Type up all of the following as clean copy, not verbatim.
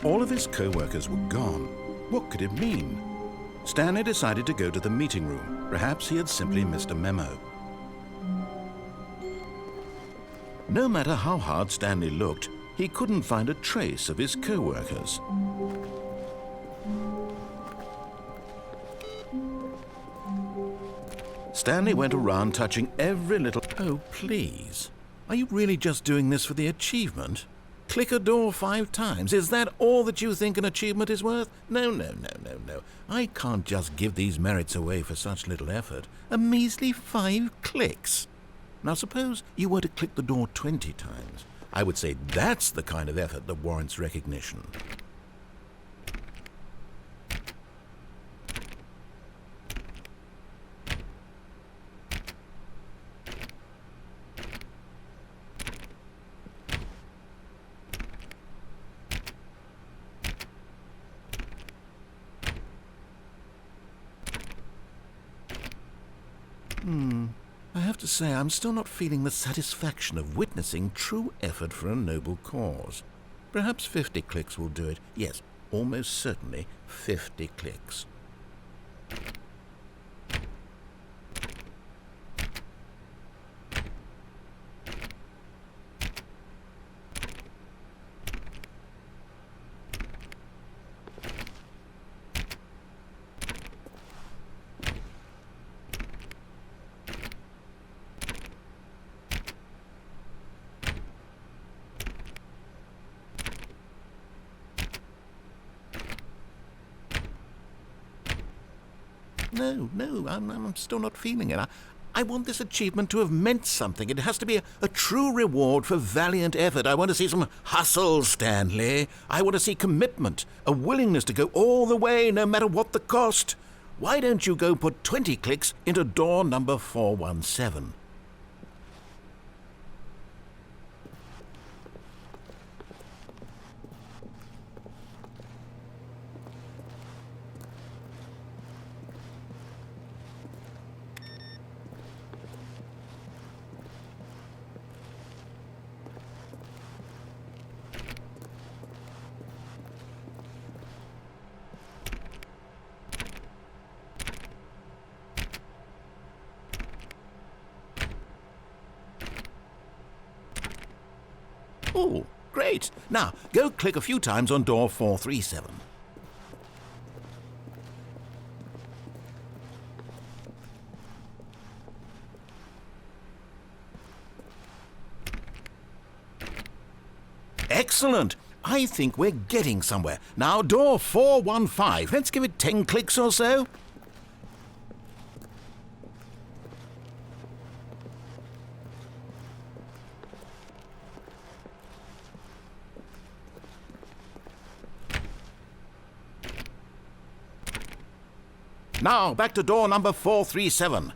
All of his co-workers were gone. What could it mean? Stanley decided to go to the meeting room. Perhaps he had simply missed a memo. No matter how hard Stanley looked, he couldn't find a trace of his co-workers. Stanley went around touching every little... Oh, please. Are you really just doing this for the achievement? Click a door 5 times. Is that all that you think an achievement is worth? No. I can't just give these merits away for such little effort. A measly 5 clicks. Now suppose you were to click the door 20 times. I would say that's the kind of effort that warrants recognition. I have to say, I'm still not feeling the satisfaction of witnessing true effort for a noble cause. Perhaps 50 clicks will do it. Yes, almost certainly 50 clicks. No, I'm still not feeling it. I want this achievement to have meant something. It has to be a true reward for valiant effort. I want to see some hustle, Stanley. I want to see commitment, a willingness to go all the way, no matter what the cost. Why don't you go put 20 clicks into door number 417? Oh, great. Now, go click a few times on door 437. Excellent. I think we're getting somewhere. Now, door 415. Let's give it 10 clicks or so. Now, back to door number 437.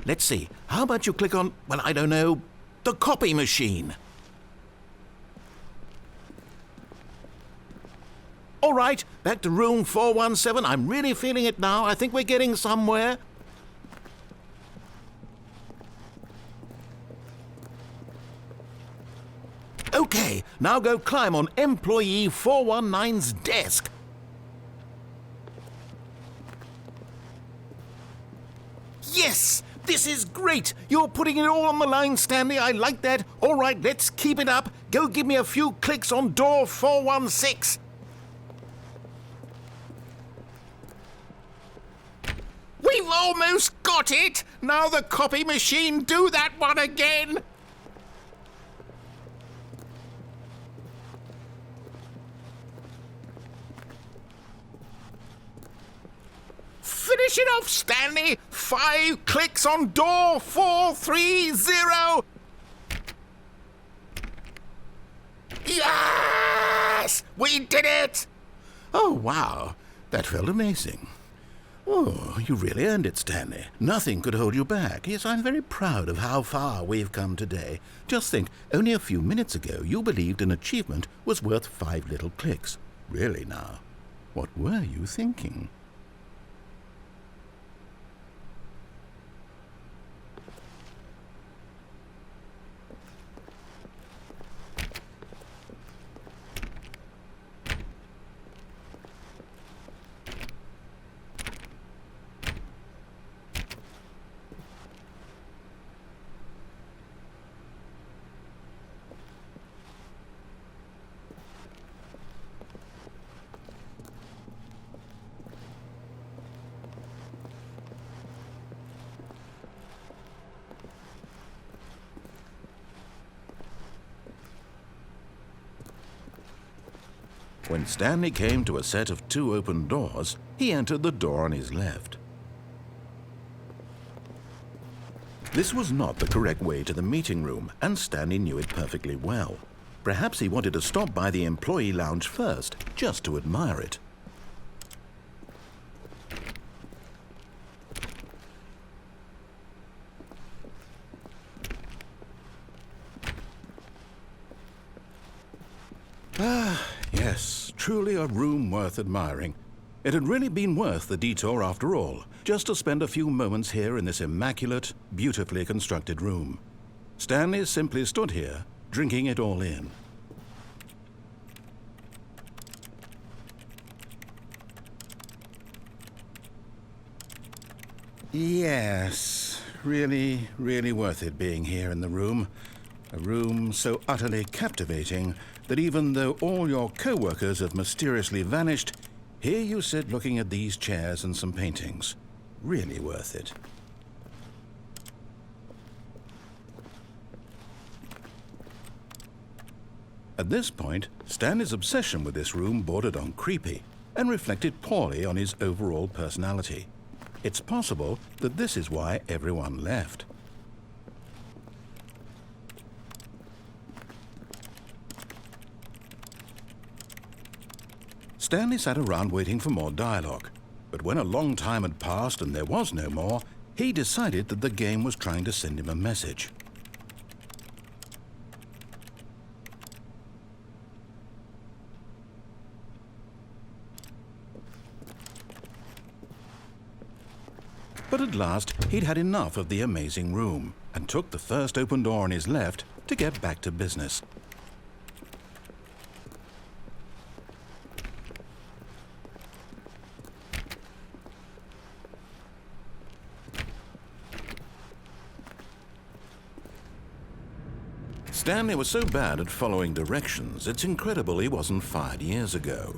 Let's see. How about you click on, well, I don't know, the copy machine? All right, back to room 417. I'm really feeling it now. I think we're getting somewhere. Okay, now go climb on employee 419's desk. Yes! This is great! You're putting it all on the line, Stanley. I like that. All right, let's keep it up. Go give me a few clicks on door 416. We've almost got it! Now the copy machine, do that one again! Finish it off, Stanley! 5 clicks on door 430! Yes! We did it! Oh, wow. That felt amazing. Oh, you really earned it, Stanley. Nothing could hold you back. Yes, I'm very proud of how far we've come today. Just think, only a few minutes ago you believed an achievement was worth 5 little clicks. Really now, what were you thinking? When Stanley came to a set of 2 open doors, he entered the door on his left. This was not the correct way to the meeting room, and Stanley knew it perfectly well. Perhaps he wanted to stop by the employee lounge first, just to admire it. Yes, truly a room worth admiring. It had really been worth the detour after all, just to spend a few moments here in this immaculate, beautifully constructed room. Stanley simply stood here, drinking it all in. Yes, really, really worth it being here in the room. A room so utterly captivating that even though all your co-workers have mysteriously vanished, here you sit looking at these chairs and some paintings. Really worth it. At this point, Stanley's obsession with this room bordered on creepy and reflected poorly on his overall personality. It's possible that this is why everyone left. Stanley sat around waiting for more dialogue, but when a long time had passed and there was no more, he decided that the game was trying to send him a message. But at last, he'd had enough of the amazing room and took the first open door on his left to get back to business. Stanley was so bad at following directions, it's incredible he wasn't fired years ago.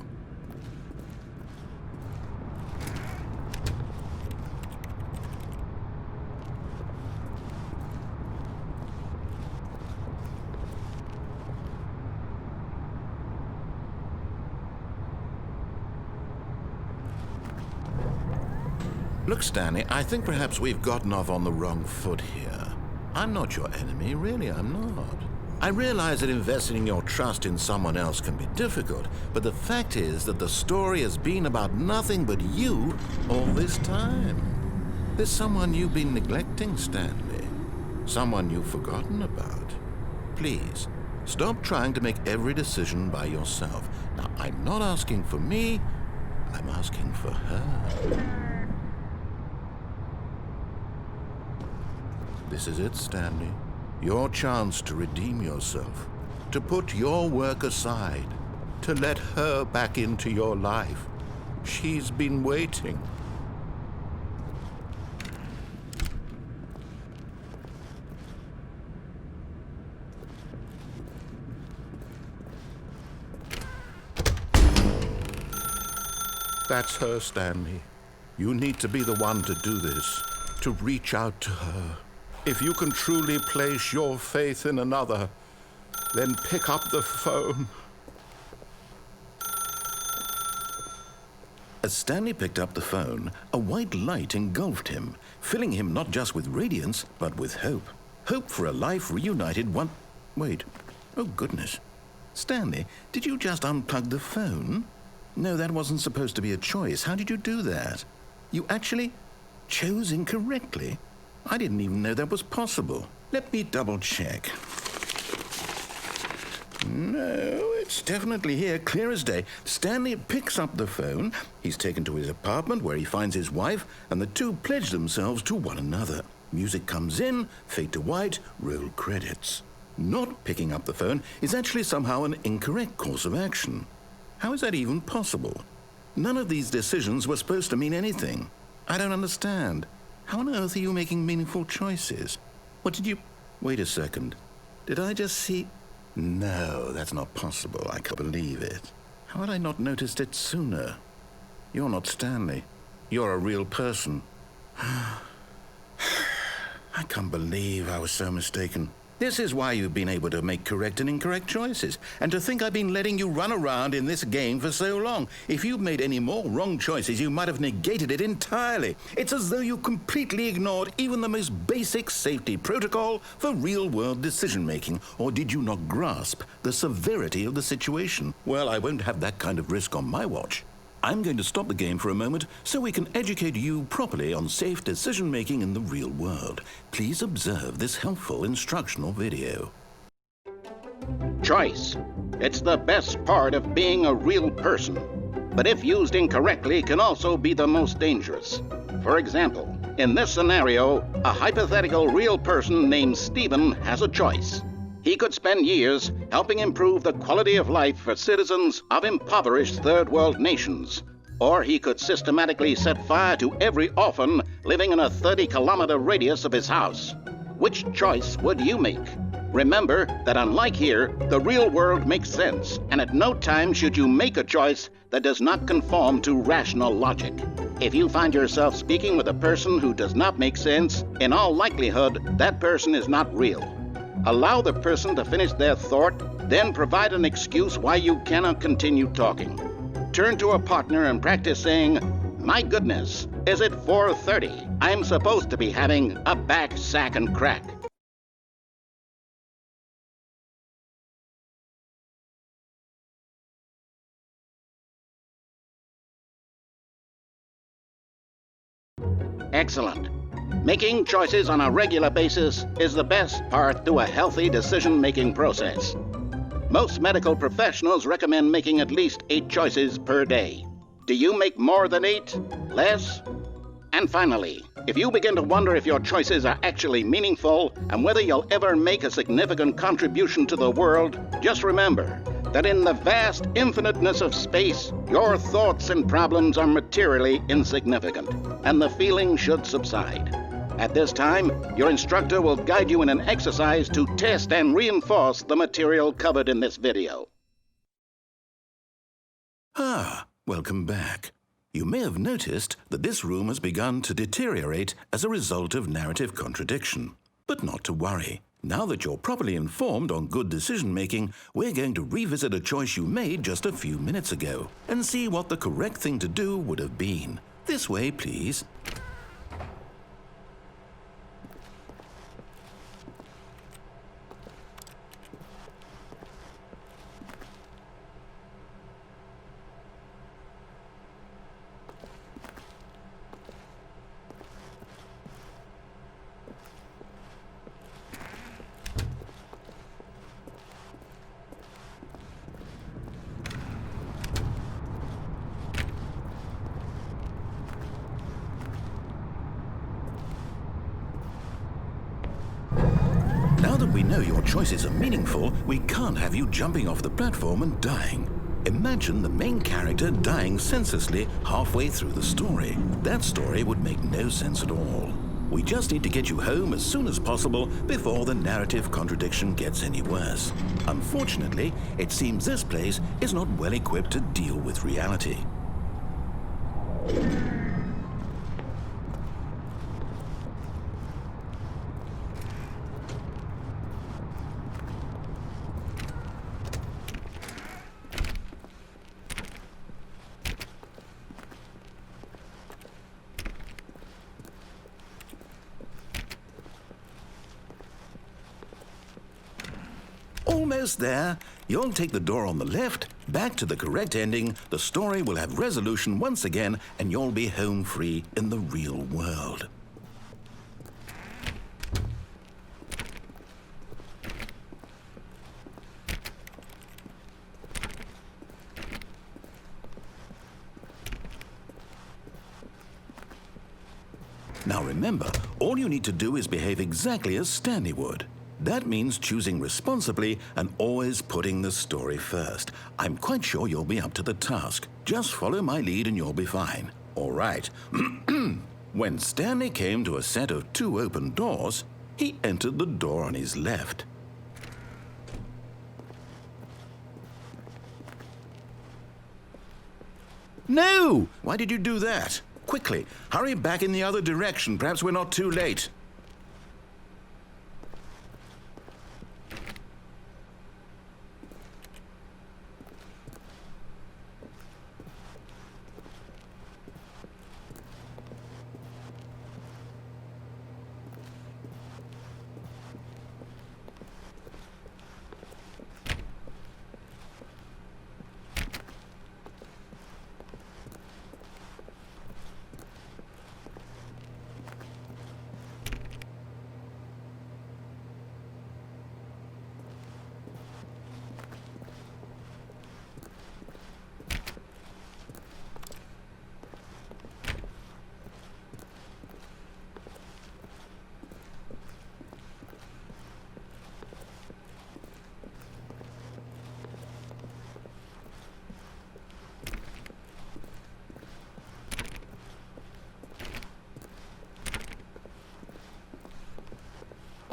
Look, Stanley, I think perhaps we've gotten off on the wrong foot here. I'm not your enemy, really, I'm not. I realize that investing your trust in someone else can be difficult, but the fact is that the story has been about nothing but you all this time. There's someone you've been neglecting, Stanley. Someone you've forgotten about. Please, Stop trying to make every decision by yourself. Now, I'm not asking for me, I'm asking for her. This is it, Stanley. Your chance to redeem yourself, to put your work aside, to let her back into your life. She's been waiting. That's her, Stanley. You need to be the one to do this, to reach out to her. If you can truly place your faith in another, then pick up the phone. As Stanley picked up the phone, a white light engulfed him, filling him not just with radiance, but with hope. Hope for a life reunited one... Wait. Oh, goodness. Stanley, did you just unplug the phone? No, that wasn't supposed to be a choice. How did you do that? You actually chose incorrectly? I didn't even know that was possible. Let me double check. No, it's definitely here, clear as day. Stanley picks up the phone. He's taken to his apartment where he finds his wife, and the two pledge themselves to one another. Music comes in, fade to white, roll credits. Not picking up the phone is actually somehow an incorrect course of action. How is that even possible? None of these decisions were supposed to mean anything. I don't understand. How on earth are you making meaningful choices? What did you... Wait a second. Did I just see... No, that's not possible. I can't believe it. How had I not noticed it sooner? You're not Stanley. You're a real person. I can't believe I was so mistaken. This is why you've been able to make correct and incorrect choices. And to think I've been letting you run around in this game for so long. If you'd made any more wrong choices, you might have negated it entirely. It's as though you completely ignored even the most basic safety protocol for real-world decision-making. Or did you not grasp the severity of the situation? Well, I won't have that kind of risk on my watch. I'm going to stop the game for a moment so we can educate you properly on safe decision-making in the real world. Please observe this helpful instructional video. Choice. It's the best part of being a real person. But if used incorrectly, can also be the most dangerous. For example, in this scenario, a hypothetical real person named Stephen has a choice. He could spend years helping improve the quality of life for citizens of impoverished third world nations. Or he could systematically set fire to every orphan living in a 30-kilometer radius of his house. Which choice would you make? Remember that unlike here, the real world makes sense, and at no time should you make a choice that does not conform to rational logic. If you find yourself speaking with a person who does not make sense, in all likelihood, that person is not real. Allow the person to finish their thought, then provide an excuse why you cannot continue talking. Turn to a partner and practice saying, "My goodness, is it 4:30? I'm supposed to be having a back, sack, and crack." Excellent. Making choices on a regular basis is the best part to a healthy decision-making process. Most medical professionals recommend making at least 8 choices per day. Do you make more than 8? Less? And finally, if you begin to wonder if your choices are actually meaningful and whether you'll ever make a significant contribution to the world, just remember that in the vast infiniteness of space, your thoughts and problems are materially insignificant, and the feeling should subside. At this time, your instructor will guide you in an exercise to test and reinforce the material covered in this video. Welcome back. You may have noticed that this room has begun to deteriorate as a result of narrative contradiction. But not to worry. Now that you're properly informed on good decision-making, we're going to revisit a choice you made just a few minutes ago and see what the correct thing to do would have been. This way, please. we know your choices are meaningful, we can't have you jumping off the platform and dying. Imagine the main character dying senselessly halfway through the story. That story would make no sense at all. We just need to get you home as soon as possible before the narrative contradiction gets any worse. Unfortunately, it seems this place is not well equipped to deal with reality. Almost there. You'll take the door on the left, back to the correct ending, the story will have resolution once again, and you'll be home free in the real world. Now remember, all you need to do is behave exactly as Stanley would. That means choosing responsibly and always putting the story first. I'm quite sure you'll be up to the task. Just follow my lead and you'll be fine. All right. When Stanley came to a set of 2 open doors, he entered the door on his left. No! Why did you do that? Quickly, hurry back in the other direction. Perhaps we're not too late.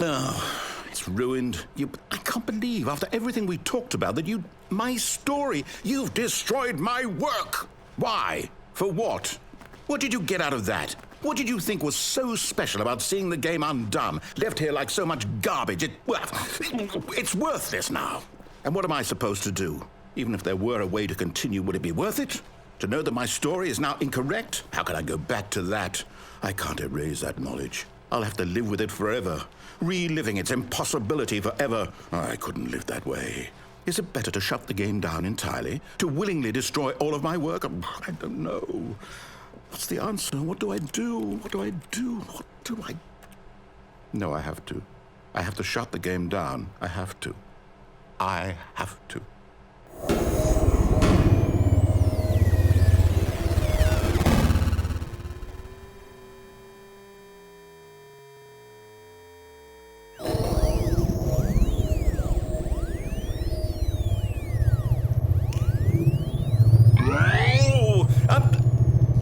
Oh, it's ruined. I can't believe, after everything we talked about, that my story, you've destroyed my work. Why? For what? What did you get out of that? What did you think was so special about seeing the game undone, left here like so much garbage? It's worthless now. And what am I supposed to do? Even if there were a way to continue, would it be worth it? To know that my story is now incorrect? How can I go back to that? I can't erase that knowledge. I'll have to live with it forever, reliving its impossibility forever. I couldn't live that way. Is it better to shut the game down entirely? To willingly destroy all of my work? I don't know. What's the answer? What do I do? What do I do? What do I... No, I have to. I have to shut the game down. I have to. I have to.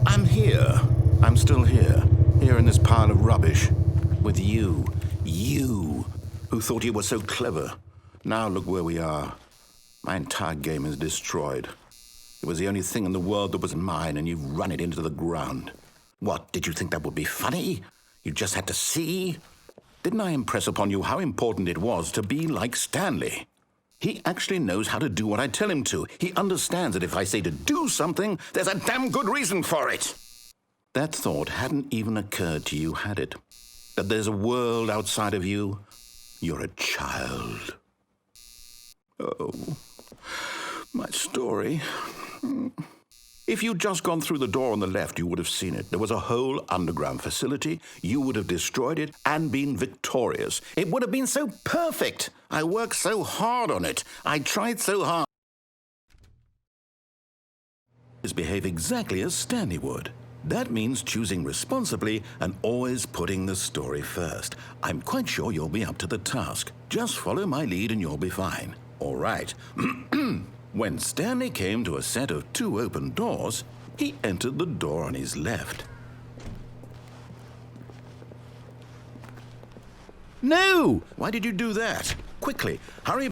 I'm here. I'm still here. Here in this pile of rubbish. With you. You, who thought you were so clever. Now look where we are. My entire game is destroyed. It was the only thing in the world that was mine, and you've run it into the ground. What, did you think that would be funny? You just had to see? Didn't I impress upon you how important it was to be like Stanley? He actually knows how to do what I tell him to. He understands that if I say to do something, there's a damn good reason for it. That thought hadn't even occurred to you, had it? That there's a world outside of you? You're a child. Oh, my story. If you'd just gone through the door on the left, you would have seen it. There was a whole underground facility. You would have destroyed it and been victorious. It would have been so perfect. I worked so hard on it. I tried so hard. Behave exactly as Stanley would. That means choosing responsibly and always putting the story first. I'm quite sure you'll be up to the task. Just follow my lead and you'll be fine. All right. When Stanley came to a set of 2 open doors, he entered the door on his left. No! Why did you do that? Quickly, hurry.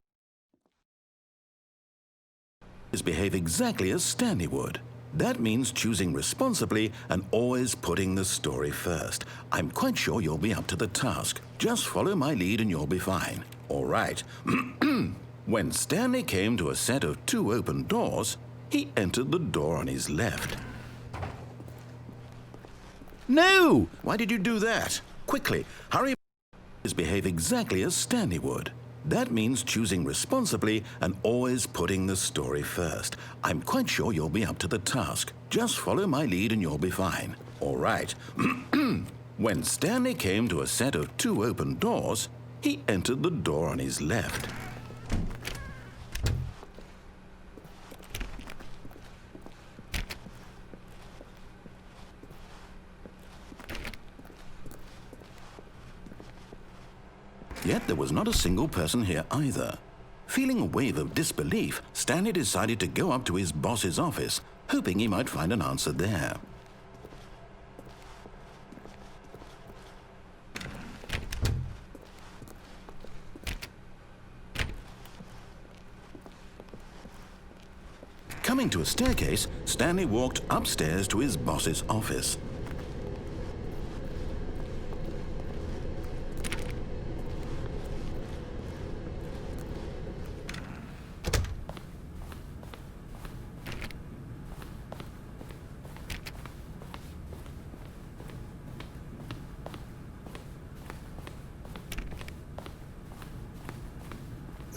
Behave exactly as Stanley would. That means choosing responsibly and always putting the story first. I'm quite sure you'll be up to the task. Just follow my lead and you'll be fine. All right. When Stanley came to a set of 2 open doors, he entered the door on his left. No! Why did you do that? Quickly, hurry. Behave exactly as Stanley would. That means choosing responsibly and always putting the story first. I'm quite sure you'll be up to the task. Just follow my lead and you'll be fine. All right. When Stanley came to a set of 2 open doors, he entered the door on his left. Yet there was not a single person here either. Feeling a wave of disbelief, Stanley decided to go up to his boss's office, hoping he might find an answer there. Coming to a staircase, Stanley walked upstairs to his boss's office.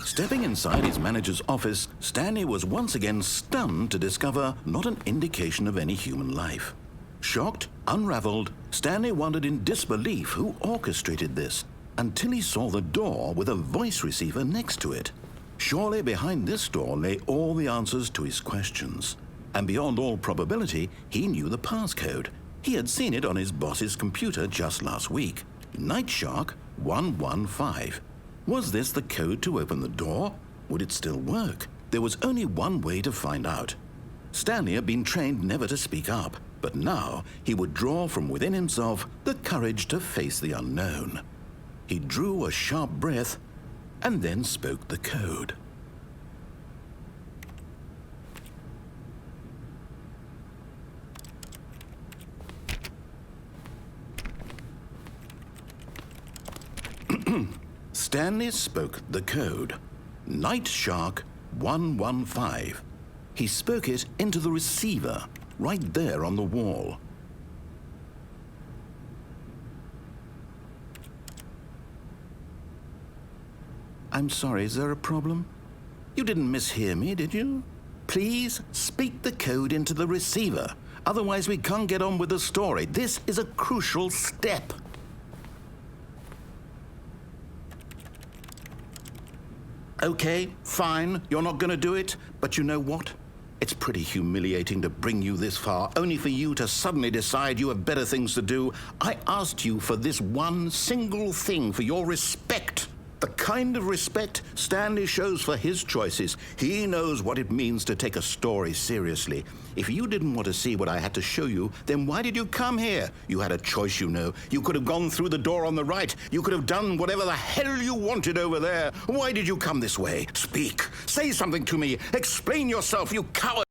Stepping inside his manager's office, Stanley was once again stunned to discover not an indication of any human life. Shocked, unraveled, Stanley wondered in disbelief who orchestrated this, until he saw the door with a voice receiver next to it. Surely behind this door lay all the answers to his questions. And beyond all probability, he knew the passcode. He had seen it on his boss's computer just last week. Night Shark 115. Was this the code to open the door? Would it still work? There was only one way to find out. Stanley had been trained never to speak up, but now he would draw from within himself the courage to face the unknown. He drew a sharp breath and then spoke the code. Stanley spoke the code. Night Shark 115. He spoke it into the receiver, right there on the wall. I'm sorry, is there a problem? You didn't mishear me, did you? Please speak the code into the receiver. Otherwise, we can't get on with the story. This is a crucial step. Okay, fine, you're not going to do it, but you know what? It's pretty humiliating to bring you this far, only for you to suddenly decide you have better things to do. I asked you for this one single thing, for your respect. The kind of respect Stanley shows for his choices. He knows what it means to take a story seriously. If you didn't want to see what I had to show you, then why did you come here? You had a choice, you know. You could have gone through the door on the right. You could have done whatever the hell you wanted over there. Why did you come this way? Speak. Say something to me. Explain yourself, you coward.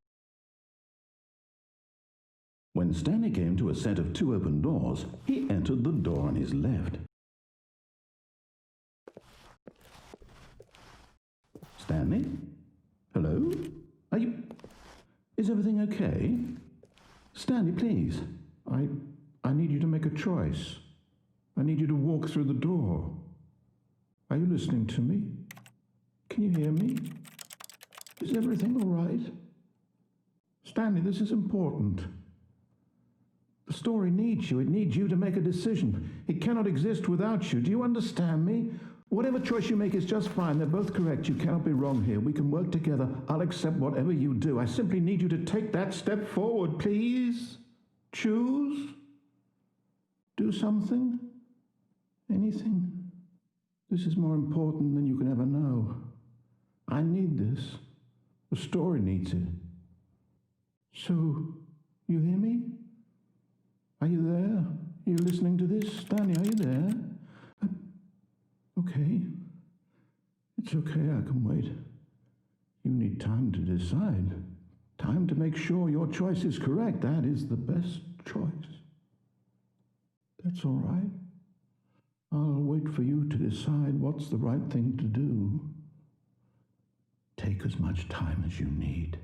When Stanley came to a set of 2 open doors, he entered the door on his left. Stanley? Hello? Is everything okay? Stanley, please. I need you to make a choice. I need you to walk through the door. Are you listening to me? Can you hear me? Is everything all right? Stanley, this is important. The story needs you. It needs you to make a decision. It cannot exist without you. Do you understand me? Whatever choice you make is just fine. They're both correct. You cannot be wrong here. We can work together. I'll accept whatever you do. I simply need you to take that step forward, please. Choose? Do something? Anything? This is more important than you can ever know. I need this. The story needs it. So, you hear me? Are you there? Are you listening to this? Stanley, are you there? Okay. It's okay, I can wait. You need time to decide. Time to make sure your choice is correct. That is the best choice. That's all right. I'll wait for you to decide what's the right thing to do. Take as much time as you need.